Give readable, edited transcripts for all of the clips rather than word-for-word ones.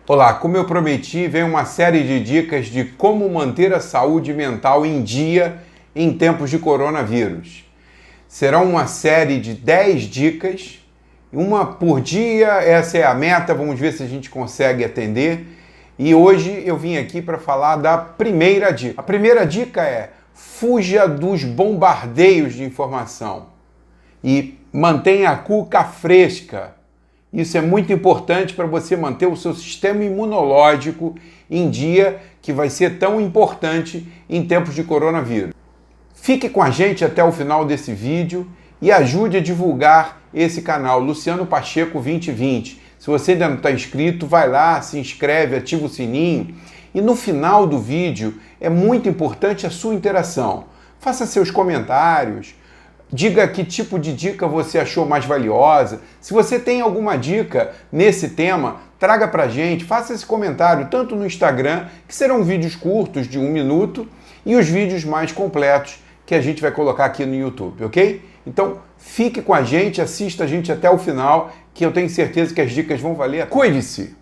Olá, como eu prometi, vem uma série de dicas de como manter a saúde mental em dia em tempos de coronavírus. Será uma série de 10 dicas, uma por dia, essa é a meta, vamos ver se a gente consegue atender. E hoje eu vim aqui para falar da primeira dica. A primeira dica é: fuja dos bombardeios de informação e mantenha a cuca fresca. Isso é muito importante para você manter o seu sistema imunológico em dia, que vai ser tão importante em tempos de coronavírus. Fique com a gente até o final desse vídeo e ajude a divulgar esse canal, Luciano Pacheco 2020. Se você ainda não está inscrito, vai lá, se inscreve, ativa o sininho. E no final do vídeo é muito importante a sua interação. Faça seus comentários. Diga que tipo de dica você achou mais valiosa. Se você tem alguma dica nesse tema, traga pra gente, faça esse comentário tanto no Instagram, que serão vídeos curtos de 1 minuto, e os vídeos mais completos que a gente vai colocar aqui no YouTube, ok? Então fique com a gente, assista a gente até o final, que eu tenho certeza que as dicas vão valer. Cuide-se!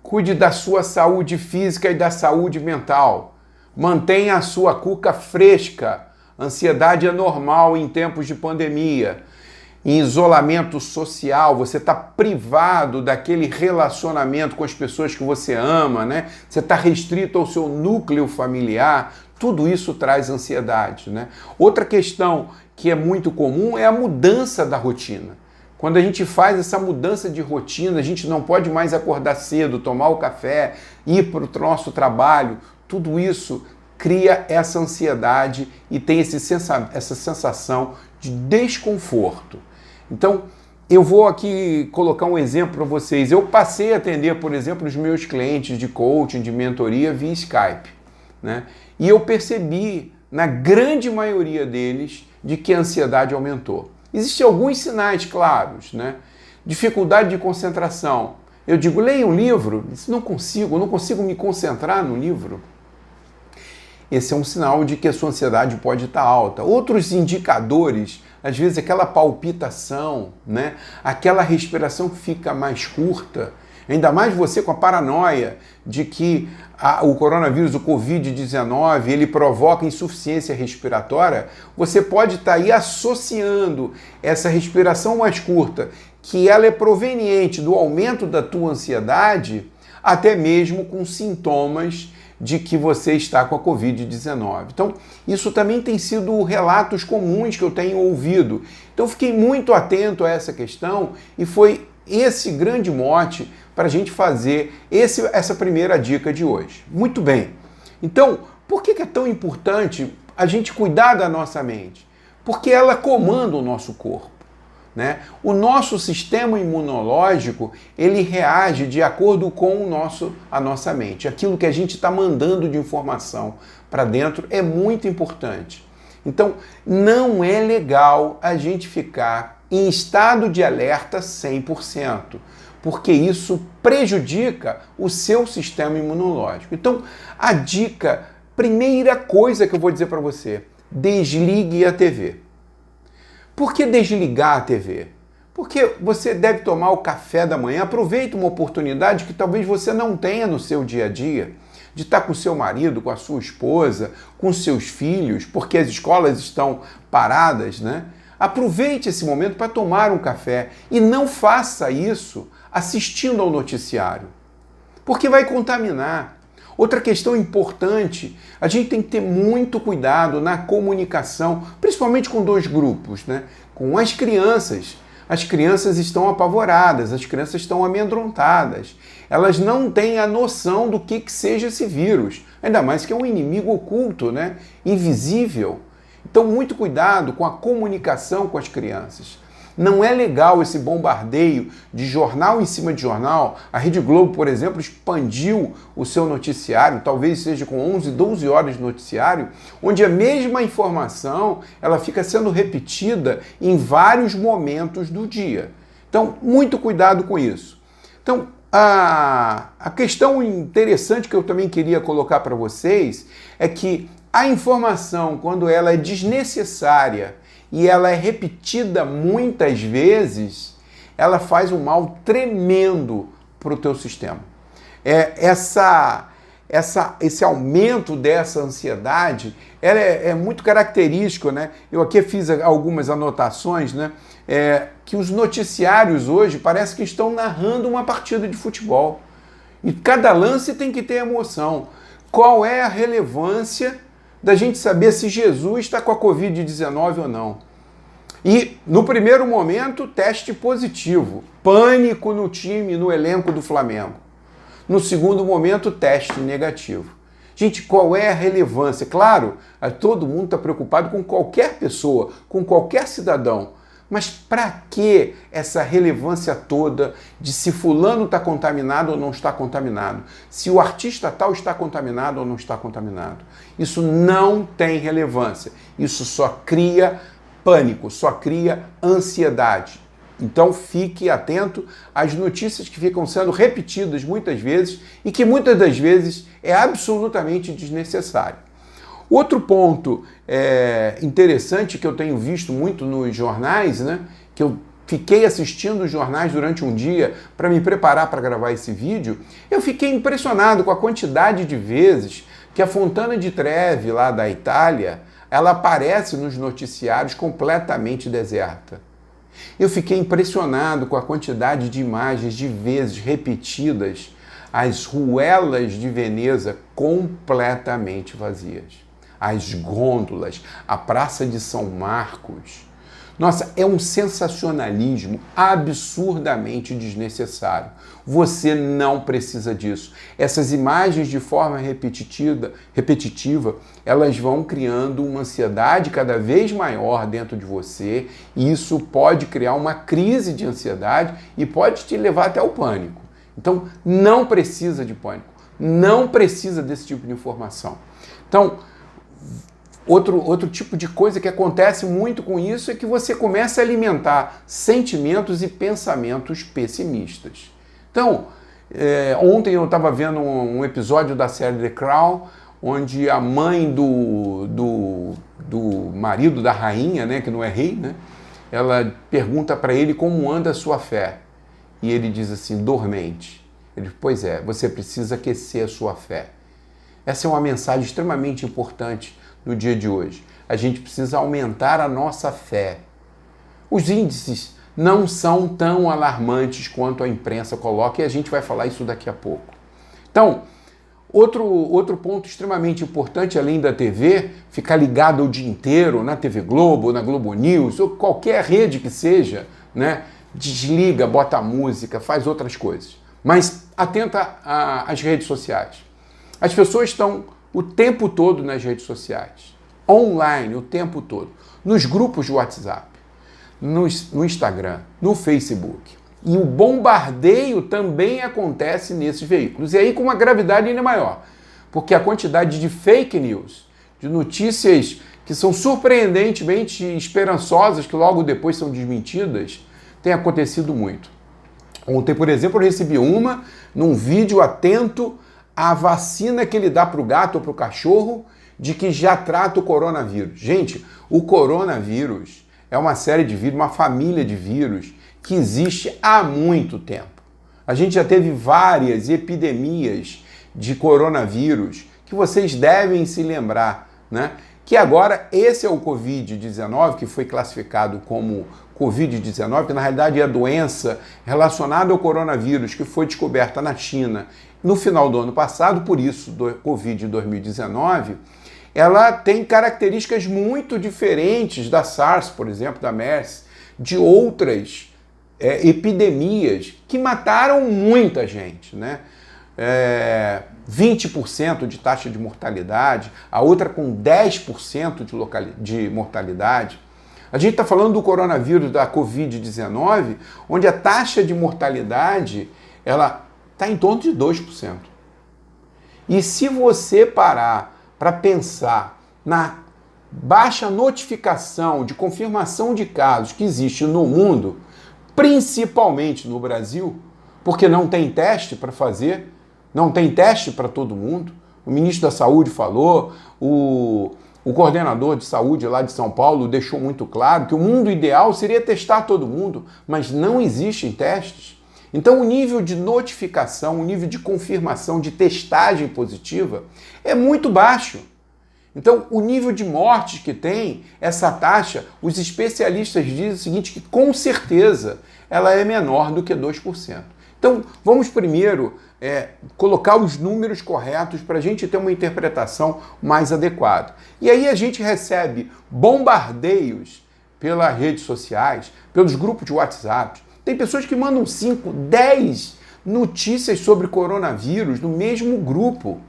Cuide da sua saúde física e da saúde mental. Mantenha a sua cuca fresca. Ansiedade é normal em tempos de pandemia. Em isolamento social, você está privado daquele relacionamento com as pessoas que você ama, né? Você está restrito ao seu núcleo familiar. Tudo isso traz ansiedade, né? Outra questão que é muito comum é a mudança da rotina. Quando a gente faz essa mudança de rotina, a gente não pode mais acordar cedo, tomar o café, ir para o nosso trabalho. Tudo isso cria essa ansiedade e tem essa sensação de desconforto. Então, eu vou aqui colocar um exemplo para vocês. Eu passei a atender, por exemplo, os meus clientes de coaching, de mentoria via Skype, né? E eu percebi, na grande maioria deles, de que a ansiedade aumentou. Existem alguns sinais claros, né? Dificuldade de concentração. Eu digo, leia um livro. Não consigo me concentrar no livro. Esse é um sinal de que a sua ansiedade pode estar alta. Outros indicadores, às vezes aquela palpitação, né? Aquela respiração que fica mais curta, ainda mais você com a paranoia de que o coronavírus, o Covid-19, ele provoca insuficiência respiratória, você pode estar aí associando essa respiração mais curta, que ela é proveniente do aumento da tua ansiedade, até mesmo com sintomas de que você está com a Covid-19. Então, isso também tem sido relatos comuns que eu tenho ouvido. Então, fiquei muito atento a essa questão e foi esse grande mote para a gente fazer essa primeira dica de hoje. Muito bem. Então, por que é tão importante a gente cuidar da nossa mente? Porque ela comanda o nosso corpo, né? O nosso sistema imunológico, ele reage de acordo com a nossa mente. Aquilo que a gente está mandando de informação para dentro é muito importante. Então, não é legal a gente ficar em estado de alerta 100%, porque isso prejudica o seu sistema imunológico. Então, primeira coisa que eu vou dizer para você, desligue a TV. Por que desligar a TV? Porque você deve tomar o café da manhã, aproveita uma oportunidade que talvez você não tenha no seu dia a dia, de estar com o seu marido, com a sua esposa, com seus filhos, porque as escolas estão paradas, né? Aproveite esse momento para tomar um café e não faça isso assistindo ao noticiário, porque vai contaminar. Outra questão importante, a gente tem que ter muito cuidado na comunicação, principalmente com dois grupos, né? Com as crianças. As crianças estão apavoradas, as crianças estão amedrontadas. Elas não têm a noção do que seja esse vírus, ainda mais que é um inimigo oculto, né? Invisível. Então, muito cuidado com a comunicação com as crianças. Não é legal esse bombardeio de jornal em cima de jornal. A Rede Globo, por exemplo, expandiu o seu noticiário, talvez seja com 11, 12 horas de noticiário, onde a mesma informação ela fica sendo repetida em vários momentos do dia. Então, muito cuidado com isso. Então, a questão interessante que eu também queria colocar para vocês é que a informação, quando ela é desnecessária e ela é repetida muitas vezes, ela faz um mal tremendo para o teu sistema. esse aumento dessa ansiedade é muito característico, né? Eu aqui fiz algumas anotações, né? Que os noticiários hoje parece que estão narrando uma partida de futebol. E cada lance tem que ter emoção. Qual é a relevância da gente saber se Jesus está com a Covid-19 ou não? E, no primeiro momento, teste positivo. Pânico no time, no elenco do Flamengo. No segundo momento, teste negativo. Gente, qual é a relevância? Claro, todo mundo está preocupado com qualquer pessoa, com qualquer cidadão. Mas para que essa relevância toda de se fulano está contaminado ou não está contaminado? Se o artista tal está contaminado ou não está contaminado? Isso não tem relevância. Isso só cria pânico, só cria ansiedade. Então fique atento às notícias que ficam sendo repetidas muitas vezes e que muitas das vezes é absolutamente desnecessário. Outro ponto interessante que eu tenho visto muito nos jornais, né, que eu fiquei assistindo os jornais durante um dia para me preparar para gravar esse vídeo, eu fiquei impressionado com a quantidade de vezes que a Fontana di Trevi, lá da Itália, ela aparece nos noticiários completamente deserta. Eu fiquei impressionado com a quantidade de imagens de vezes repetidas, as ruelas de Veneza completamente vazias. As gôndolas, a Praça de São Marcos. Nossa, é um sensacionalismo absurdamente desnecessário. Você não precisa disso. Essas imagens de forma repetitiva, elas vão criando uma ansiedade cada vez maior dentro de você e isso pode criar uma crise de ansiedade e pode te levar até o pânico. Então, não precisa de pânico. Não precisa desse tipo de informação. Então, outro tipo de coisa que acontece muito com isso é que você começa a alimentar sentimentos e pensamentos pessimistas. Então, ontem eu estava vendo um episódio da série The Crown, onde a mãe do marido da rainha, né, que não é rei, né, ela pergunta para ele como anda a sua fé. E ele diz assim, dormente. Ele diz, pois é, você precisa aquecer a sua fé. Essa é uma mensagem extremamente importante no dia de hoje. A gente precisa aumentar a nossa fé. Os índices não são tão alarmantes quanto a imprensa coloca e a gente vai falar isso daqui a pouco. Então, outro ponto extremamente importante, além da TV, ficar ligado o dia inteiro na TV Globo, na Globo News, ou qualquer rede que seja, né? Desliga, bota música, faz outras coisas. Mas atenta às redes sociais. As pessoas estão o tempo todo nas redes sociais, online o tempo todo, nos grupos de WhatsApp, no Instagram, no Facebook. E o bombardeio também acontece nesses veículos. E aí com uma gravidade ainda maior, porque a quantidade de fake news, de notícias que são surpreendentemente esperançosas, que logo depois são desmentidas, tem acontecido muito. Ontem, por exemplo, eu recebi num vídeo atento à vacina que ele dá para o gato ou para o cachorro, de que já trata o coronavírus. Gente, o coronavírus é uma série de vírus, uma família de vírus que existe há muito tempo. A gente já teve várias epidemias de coronavírus que vocês devem se lembrar, né? Que agora esse é o Covid-19, que foi classificado como Covid-19, que na realidade é a doença relacionada ao coronavírus que foi descoberta na China no final do ano passado, por isso, do Covid-2019, ela tem características muito diferentes da SARS, por exemplo, da MERS, de outras epidemias que mataram muita gente, né? 20% de taxa de mortalidade, a outra com 10% de mortalidade. A gente está falando do coronavírus, da Covid-19, onde a taxa de mortalidade ela está em torno de 2%. E se você parar para pensar na baixa notificação de confirmação de casos que existe no mundo, principalmente no Brasil, porque não tem teste para fazer, não tem teste para todo mundo. O ministro da Saúde falou, o coordenador de saúde lá de São Paulo deixou muito claro que o mundo ideal seria testar todo mundo, mas não existem testes. Então o nível de notificação, o nível de confirmação de testagem positiva é muito baixo. Então o nível de mortes que tem essa taxa, os especialistas dizem o seguinte, que com certeza ela é menor do que 2%. Então vamos primeiro colocar os números corretos para a gente ter uma interpretação mais adequada. E aí a gente recebe bombardeios pelas redes sociais, pelos grupos de WhatsApp. Tem pessoas que mandam 5, 10 notícias sobre coronavírus no mesmo grupo.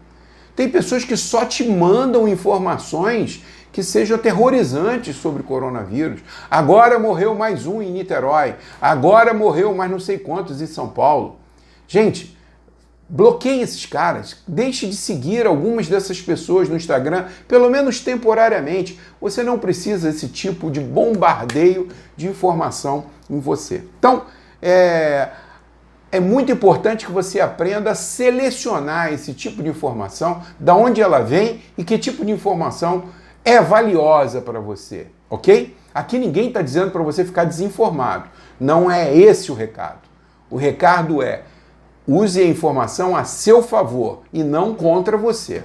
Tem pessoas que só te mandam informações que sejam aterrorizantes sobre coronavírus. Agora morreu mais um em Niterói. Agora morreu mais não sei quantos em São Paulo. Gente, bloqueie esses caras. Deixe de seguir algumas dessas pessoas no Instagram, pelo menos temporariamente. Você não precisa desse tipo de bombardeio de informação em você. Então, é muito importante que você aprenda a selecionar esse tipo de informação, da onde ela vem e que tipo de informação é valiosa para você, ok? Aqui ninguém está dizendo para você ficar desinformado. Não é esse o recado. O recado é: use a informação a seu favor e não contra você.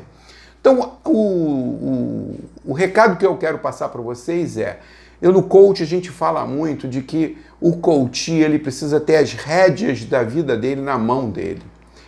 Então, o recado que eu quero passar para vocês é: no coach a gente fala muito de que o coach ele precisa ter as rédeas da vida dele na mão dele.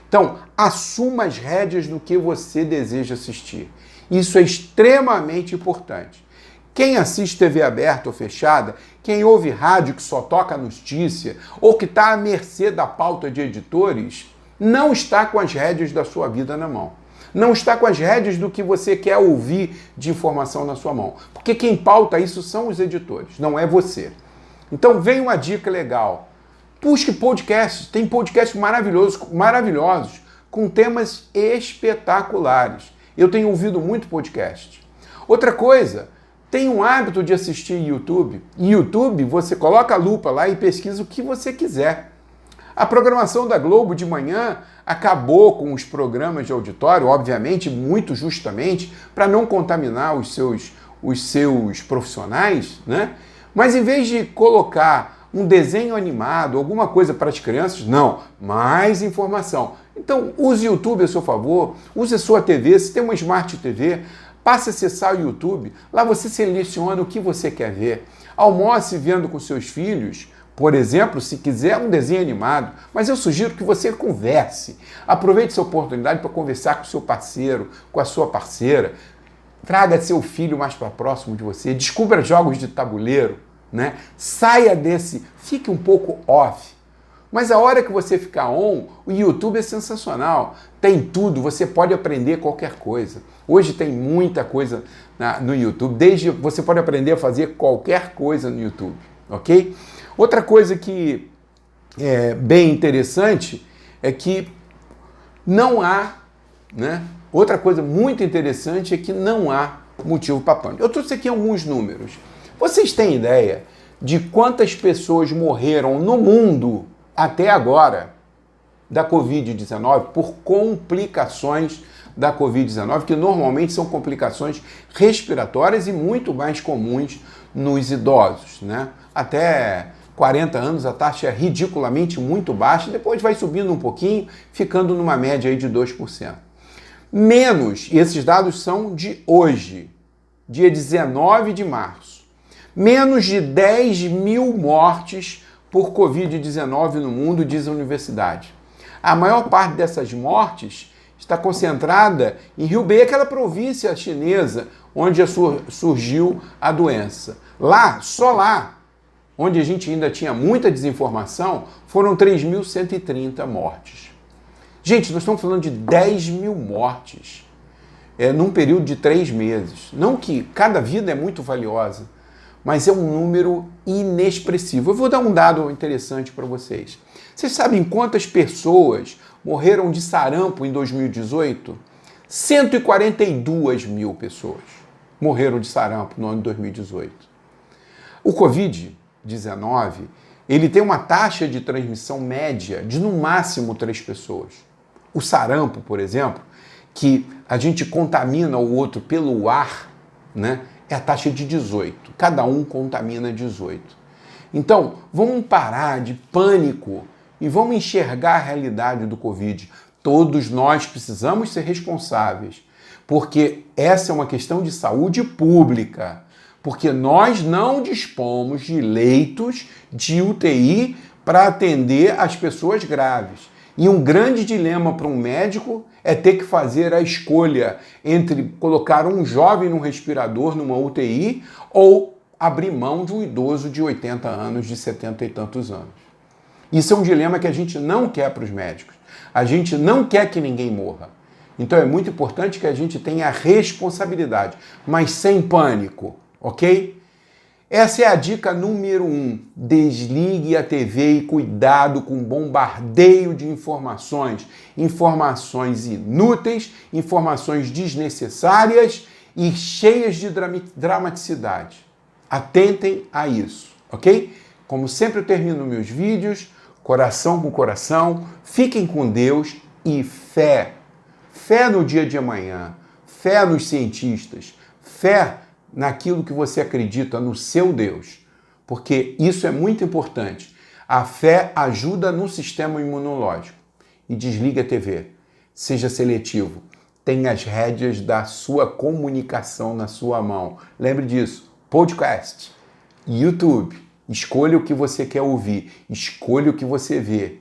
Então, assuma as rédeas do que você deseja assistir. Isso é extremamente importante. Quem assiste TV aberta ou fechada, quem ouve rádio que só toca notícia, ou que está à mercê da pauta de editores, não está com as rédeas da sua vida na mão. Não está com as rédeas do que você quer ouvir de informação na sua mão. Porque quem pauta isso são os editores, não é você. Então vem uma dica legal. Busque podcasts, tem podcasts maravilhosos, com temas espetaculares. Eu tenho ouvido muito podcast. Outra coisa, tem um hábito de assistir YouTube. Em YouTube, você coloca a lupa lá e pesquisa o que você quiser. A programação da Globo de manhã acabou com os programas de auditório, obviamente, muito justamente, para não contaminar os seus profissionais, né? Mas em vez de colocar um desenho animado, alguma coisa para as crianças, não, mais informação. Então, use o YouTube a seu favor, use a sua TV, se tem uma Smart TV, passe a acessar o YouTube, lá você seleciona o que você quer ver. Almoce vendo com seus filhos, por exemplo, se quiser um desenho animado, mas eu sugiro que você converse. Aproveite essa oportunidade para conversar com o seu parceiro, com a sua parceira. Traga seu filho mais para próximo de você. Descubra jogos de tabuleiro, né? Saia desse, fique um pouco off. Mas a hora que você ficar on, o YouTube é sensacional. Tem tudo, você pode aprender qualquer coisa. Hoje tem muita coisa no YouTube. Você pode aprender a fazer qualquer coisa no YouTube, ok? Outra coisa que é bem interessante é que não há, né? Outra coisa muito interessante é que não há motivo para pânico. Eu trouxe aqui alguns números. Vocês têm ideia de quantas pessoas morreram no mundo até agora da Covid-19 por complicações da Covid-19, que normalmente são complicações respiratórias e muito mais comuns nos idosos, né? Até 40 anos a taxa é ridiculamente muito baixa, depois vai subindo um pouquinho, ficando numa média aí de 2%. Menos, e esses dados são de hoje, dia 19 de março, menos de 10 mil mortes por Covid-19 no mundo, diz a universidade. A maior parte dessas mortes está concentrada em Hubei, aquela província chinesa onde surgiu a doença. Lá, só lá, onde a gente ainda tinha muita desinformação, foram 3.130 mortes. Gente, nós estamos falando de 10 mil mortes num período de 3 meses. Não que cada vida é muito valiosa, mas é um número inexpressivo. Eu vou dar um dado interessante para vocês. Vocês sabem quantas pessoas morreram de sarampo em 2018? 142 mil pessoas morreram de sarampo no ano de 2018. O Covid-19, ele tem uma taxa de transmissão média de no máximo 3 pessoas. O sarampo, por exemplo, que a gente contamina o outro pelo ar, né, é a taxa de 18. Cada um contamina 18. Então, vamos parar de pânico e vamos enxergar a realidade do Covid. Todos nós precisamos ser responsáveis, porque essa é uma questão de saúde pública, porque nós não dispomos de leitos de UTI para atender as pessoas graves. E um grande dilema para um médico é ter que fazer a escolha entre colocar um jovem num respirador, numa UTI, ou abrir mão de um idoso de 80 anos, de 70 e tantos anos. Isso é um dilema que a gente não quer para os médicos. A gente não quer que ninguém morra. Então é muito importante que a gente tenha responsabilidade, mas sem pânico, ok? Essa é a dica número 1. Desligue a TV e cuidado com o bombardeio de informações. Informações inúteis, informações desnecessárias e cheias de dramaticidade. Atentem a isso, ok? Como sempre eu termino meus vídeos, coração com coração, fiquem com Deus e fé. Fé no dia de amanhã, fé nos cientistas, fé naquilo que você acredita, no seu Deus, porque isso é muito importante. A fé ajuda no sistema imunológico. E desliga a TV. Seja seletivo. Tenha as rédeas da sua comunicação na sua mão. Lembre disso. Podcast, YouTube. Escolha o que você quer ouvir. Escolha o que você vê.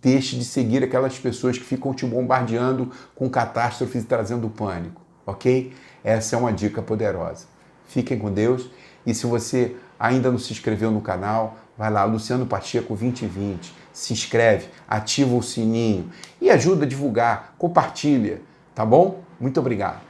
Deixe de seguir aquelas pessoas que ficam te bombardeando com catástrofes e trazendo pânico, ok? Essa é uma dica poderosa. Fiquem com Deus e se você ainda não se inscreveu no canal, vai lá, Luciano Pacheco 2020, se inscreve, ativa o sininho e ajuda a divulgar, compartilha, tá bom? Muito obrigado.